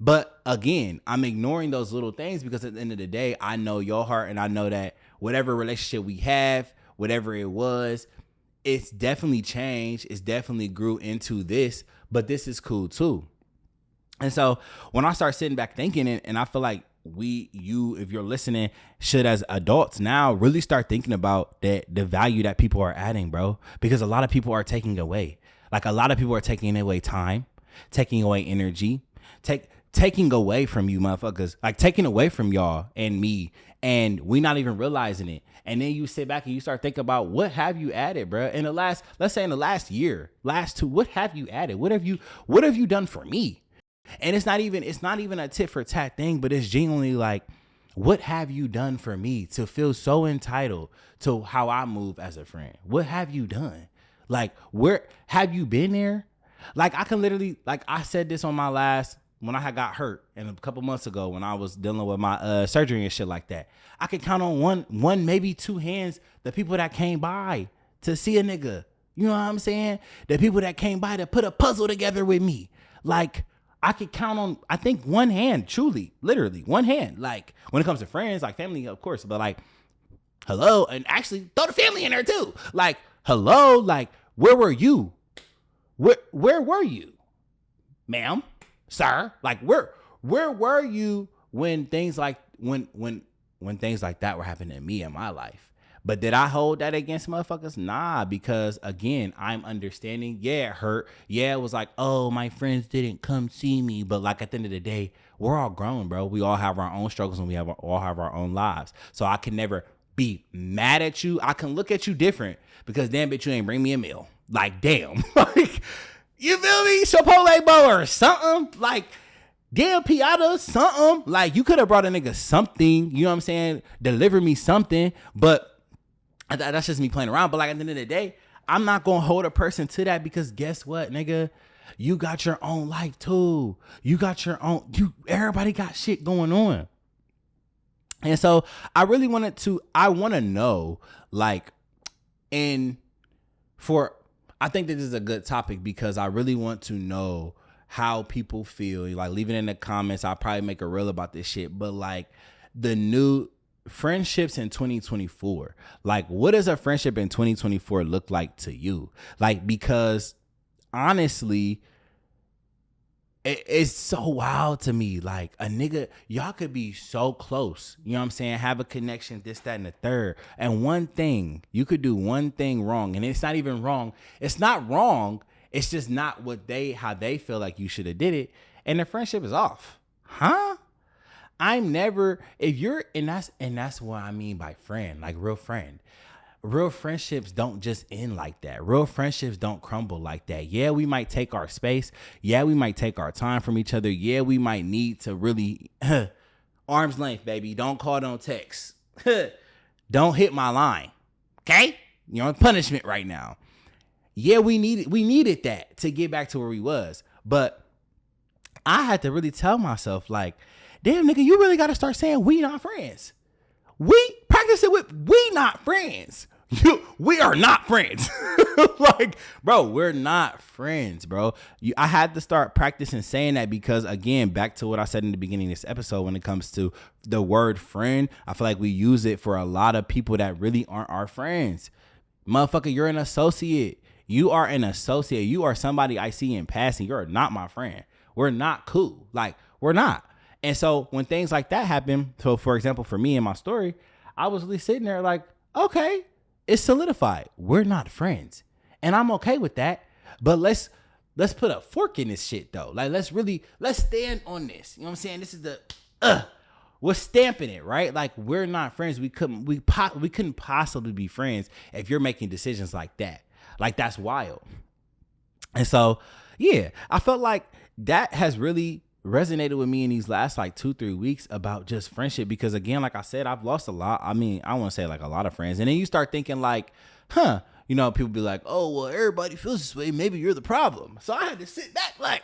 But again, I'm ignoring those little things because at the end of the day, I know your heart and I know that whatever relationship we have, whatever it was, it's definitely changed. It's definitely grew into this, but this is cool too. And so when I start sitting back thinking and I feel like if you're listening, should as adults now really start thinking about the value that people are adding, bro, because a lot of people are taking away. Like a lot of people are taking away time, taking away energy, taking away from you motherfuckers, like taking away from y'all and me, and we not even realizing it. And then you sit back and you start thinking about what have you added, bro? Let's say in the last year, last two, what have you added? What have you done for me? And it's not even a tit for tat thing, but it's genuinely like, what have you done for me to feel so entitled to how I move as a friend? What have you done? Like, where have you been there? Like, I can literally, like I said this on when I had got hurt and a couple months ago when I was dealing with my surgery and shit like that. I could count on one, maybe two hands, the people that came by to see a nigga. You know what I'm saying? The people that came by to put a puzzle together with me. Like, I could count on, I think, one hand, truly, literally, one hand. Like, when it comes to friends, like family, of course, but like, hello, and actually throw the family in there too. Like, hello, like, where were you? Where were you, ma'am, sir? Like, where were you when things like when things like that were happening to me in my life? But did I hold that against motherfuckers? Nah, because again, I'm understanding. Yeah, it hurt. Yeah, it was like, oh, my friends didn't come see me. But like at the end of the day, we're all grown, bro. We all have our own struggles and we all have our own lives. So I can never be mad at you. I can look at you different because damn bitch, you ain't bring me a meal. Like, damn. Like, you feel me? Chipotle bowl or something. Like, damn, piata, something. Like, you could have brought a nigga something. You know what I'm saying? Deliver me something. But that's just me playing around. But like, at the end of the day, I'm not going to hold a person to that, because guess what, nigga? You got your own life too. You got your own, everybody got shit going on. And so I want to know, like, I think that this is a good topic, because I really want to know how people feel. Like, leave it in the comments. I'll probably make a reel about this shit. But like, the new friendships in 2024, like, what does a friendship in 2024 look like to you? Like, because honestly, it's so wild to me. Like, a nigga, y'all could be so close, you know what I'm saying, have a connection, this, that, and the third, and you could do one thing wrong, and it's not even wrong. It's not wrong. It's just not how they feel like you should have did it, and the friendship is off. Huh? And that's what I mean by friend, like real friend. Real friendships don't just end like that. Real friendships don't crumble like that. Yeah, we might take our space. Yeah, we might take our time from each other. Yeah, we might need to really arm's length, baby. Don't call, don't text. Don't hit my line. Okay? You're on punishment right now. Yeah, we needed that to get back to where we was. But I had to really tell myself, like, damn, nigga, you really got to start saying we not friends. We practice it with we not friends. We are not friends. Like, bro, we're not friends, bro. I had to start practicing saying that, because, again, back to what I said in the beginning of this episode, when it comes to the word friend, I feel like we use it for a lot of people that really aren't our friends. Motherfucker, you're an associate. You are an associate. You are somebody I see in passing. You're not my friend. We're not cool. Like, we're not. And so when things like that happen, so for example, for me in my story, I was really sitting there like, okay, it's solidified. We're not friends. And I'm okay with that. But let's put a fork in this shit though. Like, let's stand on this. You know what I'm saying? This is we're stamping it, right? Like, we're not friends. We couldn't possibly be friends if you're making decisions like that. Like, that's wild. And so, yeah, I felt like that has really resonated with me in these last like 2-3 weeks about just friendship, because, again, like I said, I've lost a lot. I mean, I want to say like a lot of friends. And then you start thinking like, people be like, oh, well, everybody feels this way. Maybe you're the problem. So I had to sit back like,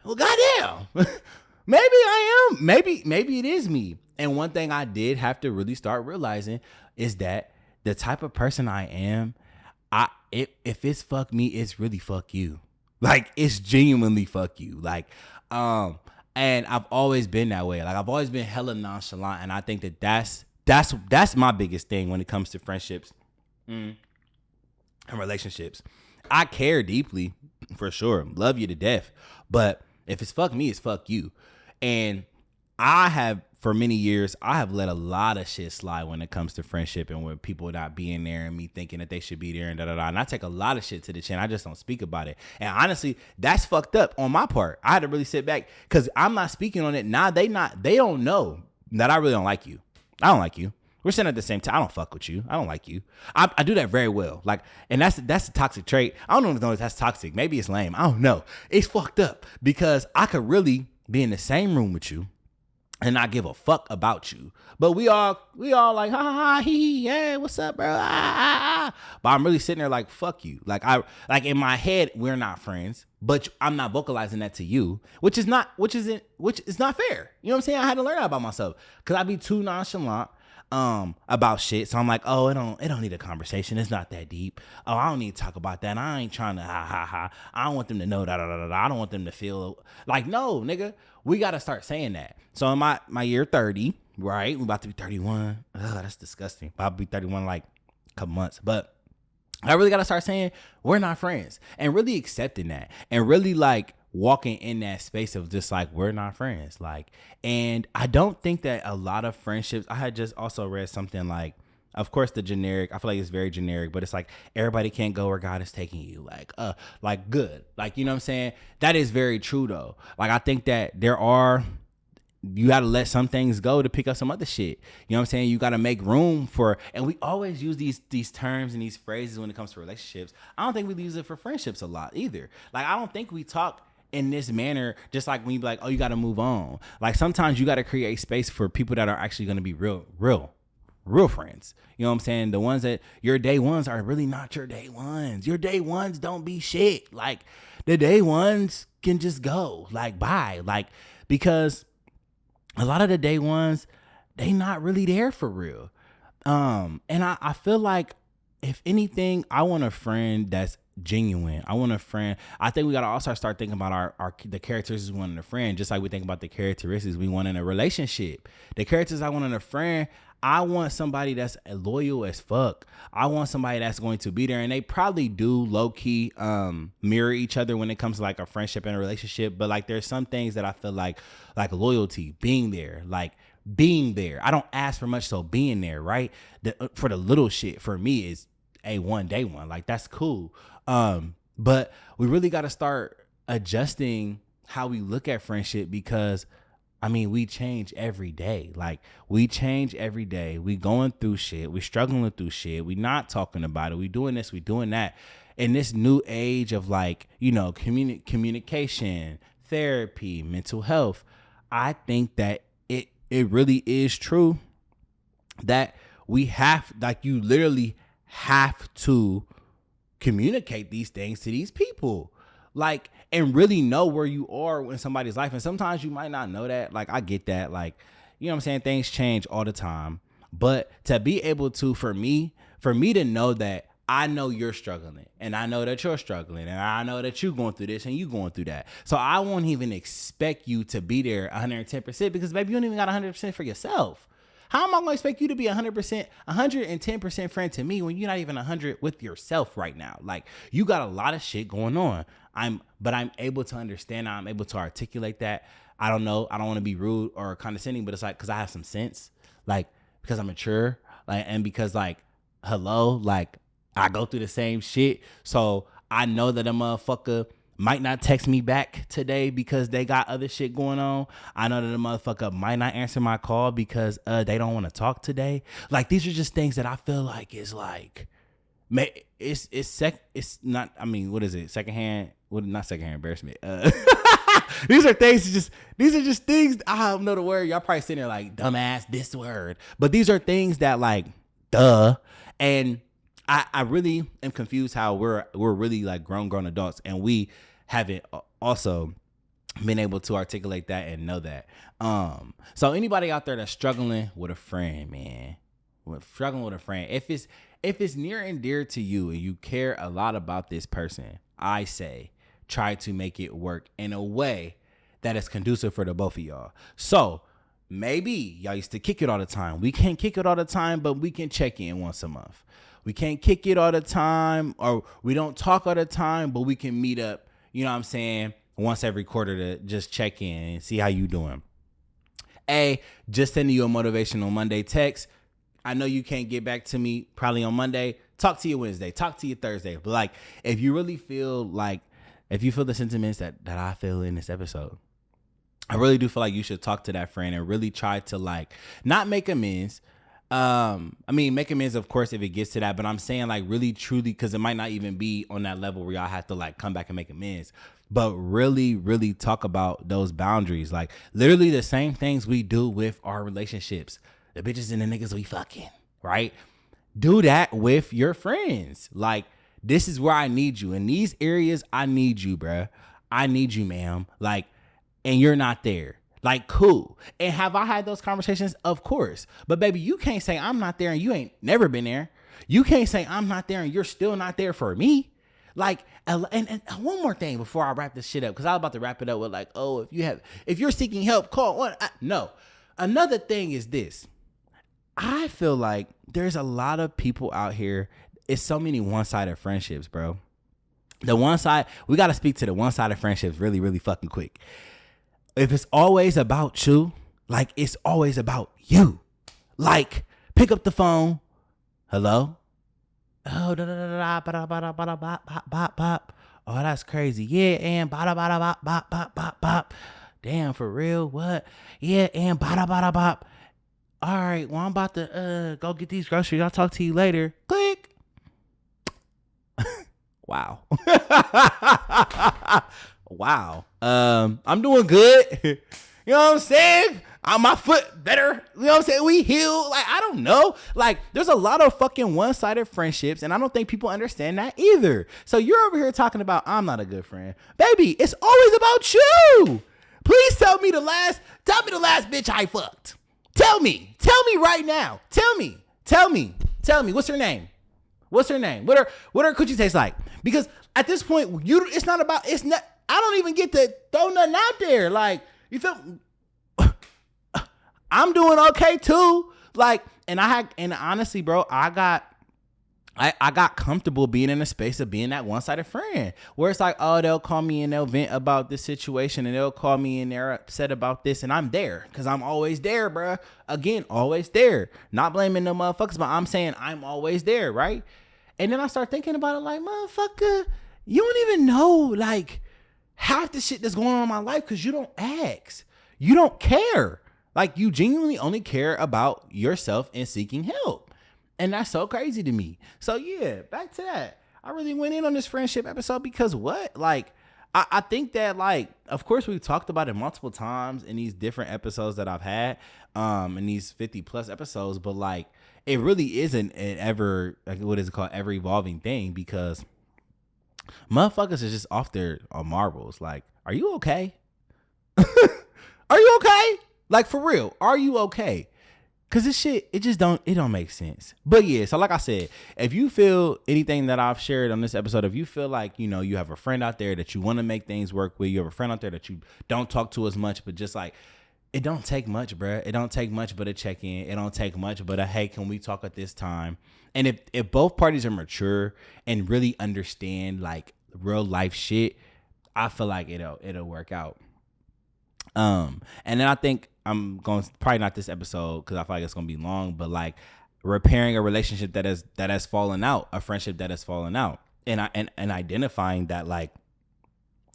well, goddamn, maybe I am. Maybe it is me. And one thing I did have to really start realizing is that the type of person I am, if it's fuck me, it's really fuck you. Like, it's genuinely fuck you. Like, and I've always been that way. Like, I've always been hella nonchalant, and I think that's my biggest thing when it comes to friendships and relationships. I care deeply, for sure. Love you to death. But if it's fuck me, it's fuck you. And for many years, I have let a lot of shit slide when it comes to friendship, and with people not being there and me thinking that they should be there and da-da-da. And I take a lot of shit to the chin. I just don't speak about it. And honestly, that's fucked up on my part. I had to really sit back, because I'm not speaking on it. Now they don't know that I really don't like you. I don't like you. We're sitting at the same time. I don't fuck with you. I don't like you. I do that very well. Like, and that's a toxic trait. I don't know if that's toxic. Maybe it's lame. I don't know. It's fucked up, because I could really be in the same room with you and not give a fuck about you. But we all like, ha ha ha, hee hee, yeah, what's up, bro? But I'm really sitting there like, fuck you. Like, in my head, we're not friends, but I'm not vocalizing that to you, which is not fair. You know what I'm saying? I had to learn that about myself, because I be too nonchalant about shit. So I'm like, oh, it don't need a conversation. It's not that deep. Oh, I don't need to talk about that. I ain't trying to ha ha ha. I don't want them to know da da da da. I don't want them to feel like, no, nigga, we got to start saying that. So in my year 30, right? We're about to be 31. Ugh, that's disgusting. I'll be 31 in like a couple months. But I really got to start saying we're not friends, and really accepting that, and really like walking in that space of just like, we're not friends. Like, and I don't think that a lot of friendships, I had just also read something like, of course, the generic, I feel like it's very generic, but it's like, everybody can't go where God is taking you. Like good. Like, you know what I'm saying? That is very true though. Like, I think that there are you got to let some things go to pick up some other shit. You know what I'm saying? You got to make room for, and we always use these terms and these phrases when it comes to relationships. I don't think we use it for friendships a lot either. Like, I don't think we talk in this manner, just like when you be like, oh, you got to move on. Like, sometimes you got to create space for people that are actually going to be real friends. You know what I'm saying? The ones that your day ones are really not your day ones. Your day ones don't be shit. Like, the day ones can just go, like, bye. Like, because a lot of the day ones, they not really there for real. And I feel like, if anything, I want a friend that's genuine. I want a friend. I think we gotta also start thinking about the characteristics we want in a friend, just like we think about the characteristics we want in a relationship. The characters I want in a friend, I want somebody that's loyal as fuck. I want somebody that's going to be there, and they probably do low key mirror each other when it comes to like a friendship and a relationship. But like, there's some things that I feel like loyalty, being there, like being there. I don't ask for much, so being there, right? For the little shit for me is A1 day one. Like, that's cool. But we really got to start adjusting how we look at friendship, because I mean, we change every day. Like, we change every day. We going through shit. We struggling through shit. We not talking about it. We doing this. We doing that. In this new age of, like, you know, communication, therapy, mental health, I think that it really is true that we have, like, you literally have to communicate these things to these people, like, and really know where you are in somebody's life. And sometimes you might not know that. Like, I get that. Like, you know what I'm saying? Things change all the time. But to be able to, for me to know that I know you're struggling, and I know that you're struggling, and I know that you're going through this and you going through that. So I won't even expect you to be there 110%, because baby, you don't even got 100% for yourself. How am I going to expect you to be 100%, 110% friend to me when you're not even 100 with yourself right now? Like, you got a lot of shit going on. But I'm able to understand. I'm able to articulate that. I don't know. I don't want to be rude or condescending, but it's like, because I have some sense, like, because I'm mature, like, and because, like, hello, like, I go through the same shit. So I know that a motherfucker might not text me back today because they got other shit going on. I know that a motherfucker might not answer my call because they don't want to talk today. Like, these are just things that I feel like is like, it's not, I mean, what is it? Secondhand, not secondhand embarrassment. These are just things, I don't know the word. Y'all probably sitting there like, dumbass, this word. But these are things that, like, duh. And I really am confused how we're really like grown adults, and we haven't also been able to articulate that and know that. So anybody out there that's struggling with a friend, man, struggling with a friend, if it's near and dear to you and you care a lot about this person, I say try to make it work in a way that is conducive for the both of y'all. So maybe y'all used to kick it all the time. We can't kick it all the time, but we can check in once a month. We can't kick it all the time, or we don't talk all the time, but we can meet up, you know what I'm saying, once every quarter to just check in and see how you doing. Just sending you a motivational Monday text. I know you can't get back to me probably on Monday. Talk to you Wednesday. Talk to you Thursday. But, like, if you really feel like, if you feel the sentiments that I feel in this episode, I really do feel like you should talk to that friend and really try to, like, not make amends. I mean, make amends, of course, if it gets to that, but I'm saying, like, really, truly, because it might not even be on that level where y'all have to, like, come back and make amends, but really, really talk about those boundaries. Like, literally the same things we do with our relationships, the bitches and the niggas we fucking, right? Do that with your friends. Like, this is where I need you. In these areas, I need you, bruh. I need you, ma'am. Like, and you're not there. Like, cool. And have I had those conversations? Of course. But baby, you can't say I'm not there and you ain't never been there. You can't say I'm not there and you're still not there for me. Like, and one more thing before I wrap this shit up, because I was about to wrap it up with, like, oh, if you're seeking help, call one. No. Another thing is this. I feel like there's a lot of people out here. It's so many one-sided friendships, bro. The one side, we got to speak to the one-sided friendships really, really fucking quick. If it's always about you, like, it's always about you. Like, pick up the phone. Hello? Oh, da da da da ba ba ba ba bop bop bop. Oh, that's crazy. Yeah, and ba da ba da bop bop bop bop bop. damn, for real? What? Yeah, and bada bada bop. All right, well, I'm about to go get these groceries. I'll talk to you later. Click. Wow. Wow. I'm doing good. You know what I'm saying? My foot better. You know what I'm saying? We heal. Like, I don't know. Like, there's a lot of fucking one-sided friendships, and I don't think people understand that either. So you're over here talking about I'm not a good friend. Baby, it's always about you. Please tell me the last bitch I fucked. Tell me right now. Tell me. What's her name? What her coochie taste like? Because at this point, I don't even get to throw nothing out there. Like, you feel, I'm doing okay too. Like, and honestly, bro, I got comfortable being in a space of being that one-sided friend where it's like, oh, they'll call me and they'll vent about this situation and they'll call me and they're upset about this, and I'm there because I'm always there, bro. Again, always there. Not blaming the motherfuckers, but I'm saying I'm always there, right? And then I start thinking about it like, motherfucker, you don't even know like half the shit that's going on in my life because you don't ask. You don't care. Like, you genuinely only care about yourself and seeking help. And that's so crazy to me. So yeah, back to that. I really went in on this friendship episode because what? Like, I think that, like, of course we've talked about it multiple times in these different episodes that I've had, in these 50 plus episodes, but like, it really isn't an ever, like, what is it called? Ever evolving thing, because motherfuckers is just off their marbles. Like, are you okay? Are you okay? Like, for real, are you okay? Cause this shit, it don't make sense. But yeah, so like I said, if you feel anything that I've shared on this episode, if you feel like, you know, you have a friend out there that you want to make things work with, you have a friend out there that you don't talk to as much, but just like, it don't take much, bruh. It don't take much but a check-in. It don't take much but a, hey, can we talk at this time? And if both parties are mature and really understand like real life shit, I feel like it'll work out. And then I think I'm going, probably not this episode because I feel like it's gonna be long, but like repairing a relationship that has fallen out, a friendship that has fallen out, and identifying that, like,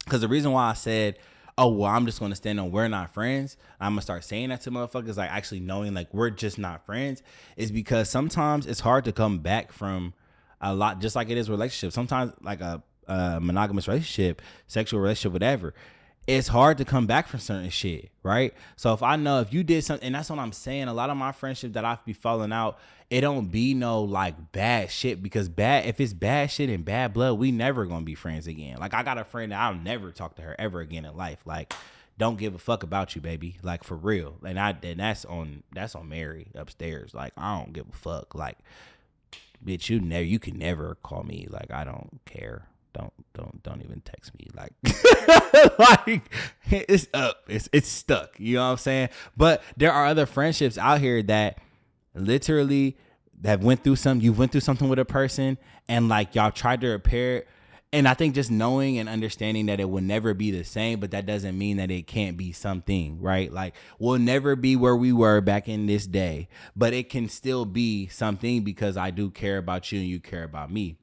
because the reason why I said, oh well, I'm just gonna stand on we're not friends, I'm gonna start saying that to motherfuckers, like actually knowing like we're just not friends, is because sometimes it's hard to come back from a lot, just like it is relationships. Sometimes like a monogamous relationship, sexual relationship, whatever, it's hard to come back from certain shit, right? So if I know if you did something, and that's what I'm saying, a lot of my friendships that I be falling out, it don't be no like bad shit, because if it's bad shit and bad blood, we never gonna be friends again. Like, I got a friend that I'll never talk to her ever again in life. Like, don't give a fuck about you, baby. Like, for real. And that's on Mary upstairs. Like, I don't give a fuck. Like, bitch, you can never call me. Like, I don't care. Don't even text me. Like, like, it's up. It's stuck. You know what I'm saying? But there are other friendships out here that literally that went through something. You went through something with a person, and like y'all tried to repair it. And I think just knowing and understanding that it will never be the same, but that doesn't mean that it can't be something, right? Like, we'll never be where we were back in this day, but it can still be something because I do care about you and you care about me.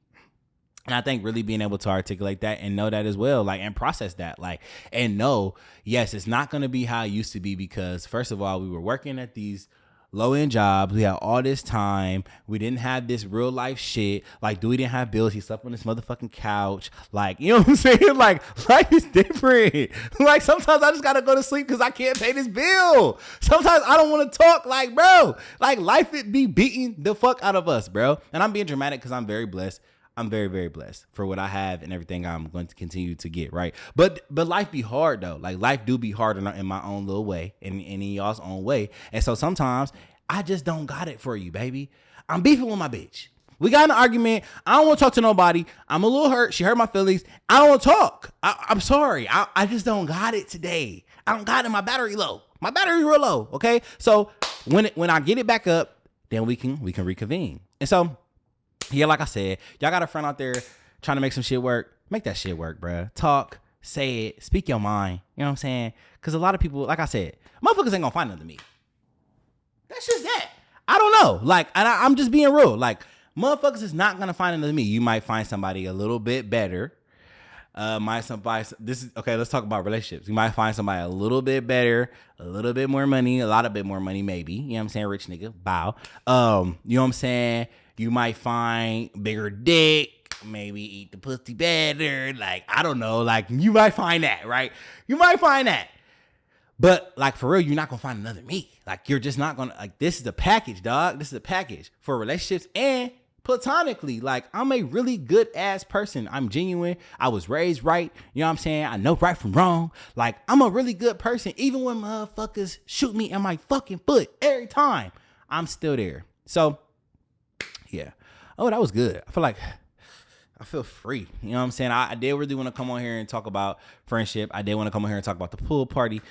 And I think really being able to articulate that and know that as well, like, and process that, like, and know, yes, it's not going to be how it used to be, because first of all, we were working at these low-end jobs. We had all this time. We didn't have this real life shit. Like, Dewey didn't have bills. He slept on this motherfucking couch. Like, you know what I'm saying? Like, life is different. Like, sometimes I just got to go to sleep because I can't pay this bill. Sometimes I don't want to talk. Like, bro, like, life it be beating the fuck out of us, bro. And I'm being dramatic because I'm very blessed. I'm very, very blessed for what I have and everything I'm going to continue to get, right? But life be hard, though. Like, life do be hard in my own little way and in y'all's own way. And so sometimes I just don't got it for you, baby. I'm beefing with my bitch. We got in an argument. I don't want to talk to nobody. I'm a little hurt. She hurt my feelings. I don't want to talk. I'm sorry. I just don't got it today. I don't got it. My battery low. My battery real low, okay? So when I get it back up, then we can reconvene. And so, yeah, like I said, y'all got a friend out there trying to make some shit work. Make that shit work, bruh. Talk, say it, speak your mind. You know what I'm saying? Because a lot of people, like I said, motherfuckers ain't gonna find nothing to me. That's just that. I don't know. Like, and I'm just being real. Like, motherfuckers is not gonna find another me. You might find somebody a little bit better. Might somebody, this is okay. Let's talk about relationships. You might find somebody a little bit better, a little bit more money, a lot of bit more money, maybe. You know what I'm saying? Rich nigga, bow. You know what I'm saying? You might find bigger dick, maybe eat the pussy better. Like, I don't know. Like, you might find that, right? You might find that. But like, for real, you're not gonna find another me. Like, you're just not gonna, like, this is the package, dog. This is a package for relationships and platonically. Like, I'm a really good ass person. I'm genuine. I was raised right. You know what I'm saying? I know right from wrong. Like, I'm a really good person. Even when motherfuckers shoot me in my fucking foot every time, I'm still there. So, yeah. Oh, that was good. I feel free. You know what I'm saying? I did really want to come on here and talk about friendship. I did want to come on here and talk about the pool party.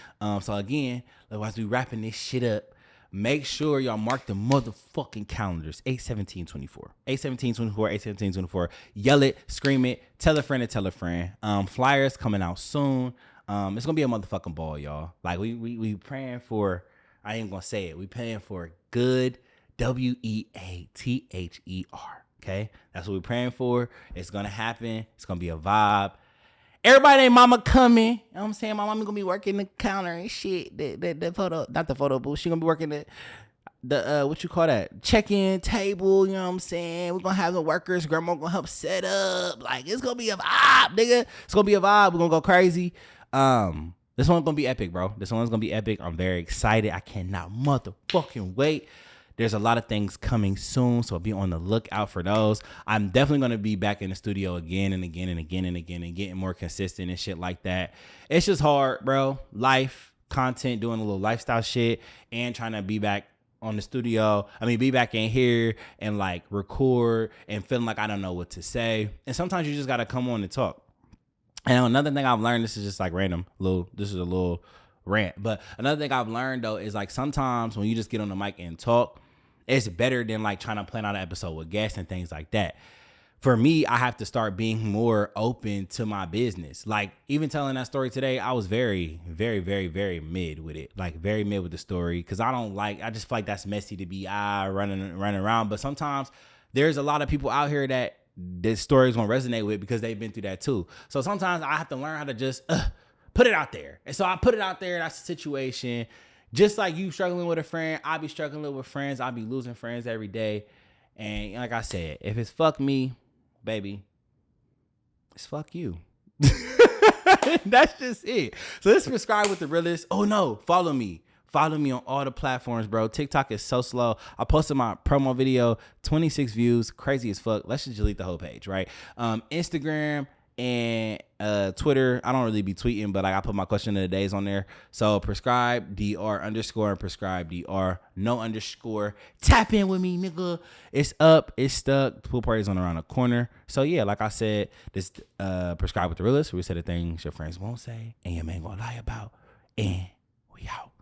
So again, as we wrapping this shit up, make sure y'all mark the motherfucking calendars. 8/17/24. 8/17/24. 8/17/24. Yell it, scream it, tell a friend to tell a friend. Flyers coming out soon. It's gonna be a motherfucking ball, y'all. Like, we praying for, I ain't gonna say it. We praying for good, WEATHER. Okay, that's what we're praying for. It's gonna happen. It's gonna be a vibe. Everybody ain't mama coming. You know what I'm saying? My mama gonna be working the counter and shit. The photo, not the photo booth. She gonna be working the what you call that? Check-in table. You know what I'm saying? We're gonna have the workers. Grandma gonna help set up. Like, it's gonna be a vibe, nigga. It's gonna be a vibe. We're gonna go crazy. This one's gonna be epic, bro. This one's gonna be epic. I'm very excited. I cannot motherfucking wait. There's a lot of things coming soon, so be on the lookout for those. I'm definitely going to be back in the studio again and again and again and again and getting more consistent and shit like that. It's just hard, bro. Life, content, doing a little lifestyle shit, and trying to be back on the studio. Be back in here and like record and feeling like I don't know what to say. And sometimes you just got to come on and talk. And another thing I've learned, this is just like random, this is a little rant, but another thing I've learned though is like sometimes when you just get on the mic and talk, it's better than like trying to plan out an episode with guests and things like that. For me, I have to start being more open to my business. Like, even telling that story today, I was very, very, very, very mid with it. Like, very mid with the story. Cause I just feel like that's messy to be running around. But sometimes there's a lot of people out here that this story is gonna resonate with because they've been through that too. So sometimes I have to learn how to just put it out there. And so I put it out there. That's the situation. Just like you struggling with a friend, I be struggling with friends. I be losing friends every day. And like I said, if it's fuck me, baby, it's fuck you. That's just it. So let's prescribe with the realest. Oh no, follow me. Follow me on all the platforms, bro. TikTok is so slow. I posted my promo video, 26 views, crazy as fuck. Let's just delete the whole page, right? Instagram and Twitter, I don't really be tweeting, but like I put my question of the days on there. So prescribe DR _, and prescribe DR no underscore. Tap in with me, nigga. It's up, it's stuck. The pool party's on around the corner. So yeah, like I said, this prescribe with the realest. We say the things your friends won't say and your man gonna lie about. And we out.